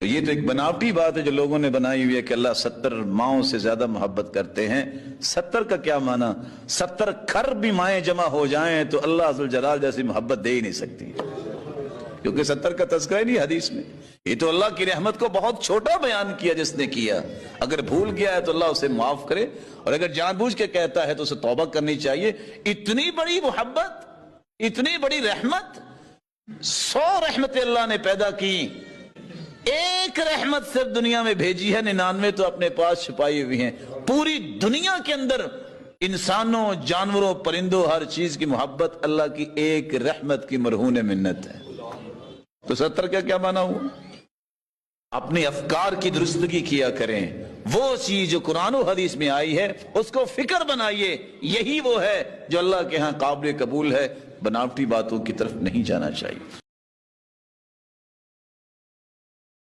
تو یہ تو ایک بناوٹی بات ہے جو لوگوں نے بنائی ہوئی ہے کہ اللہ 70 ماؤں سے زیادہ محبت کرتے ہیں۔ 70 کا کیا معنی؟ 70 کھر بھی مائیں جمع ہو جائیں تو اللہ ذوالجلال جیسی محبت دے ہی نہیں سکتی، کیونکہ 70 کا تذکرہ ہی نہیں حدیث میں۔ یہ تو اللہ کی رحمت کو بہت چھوٹا بیان کیا جس نے کیا۔ اگر بھول گیا ہے تو اللہ اسے معاف کرے، اور اگر جان بوجھ کے کہتا ہے تو اسے توبہ کرنی چاہیے۔ اتنی بڑی محبت، اتنی بڑی رحمت، 100 رحمتیں اللہ نے پیدا کی، ایک رحمت صرف دنیا میں بھیجی ہے، 99 تو اپنے پاس چھپائی ہوئی ہیں۔ پوری دنیا کے اندر انسانوں، جانوروں، پرندوں، ہر چیز کی محبت اللہ کی ایک رحمت کی مرہون منت ہے۔ تو 70 کا کیا معنی ہوا؟ اپنے افکار کی درستگی کیا کریں، وہ چیز جو قرآن و حدیث میں آئی ہے اس کو فکر بنائیے، یہی وہ ہے جو اللہ کے ہاں قابل قبول ہے۔ بناوٹی باتوں کی طرف نہیں جانا چاہیے۔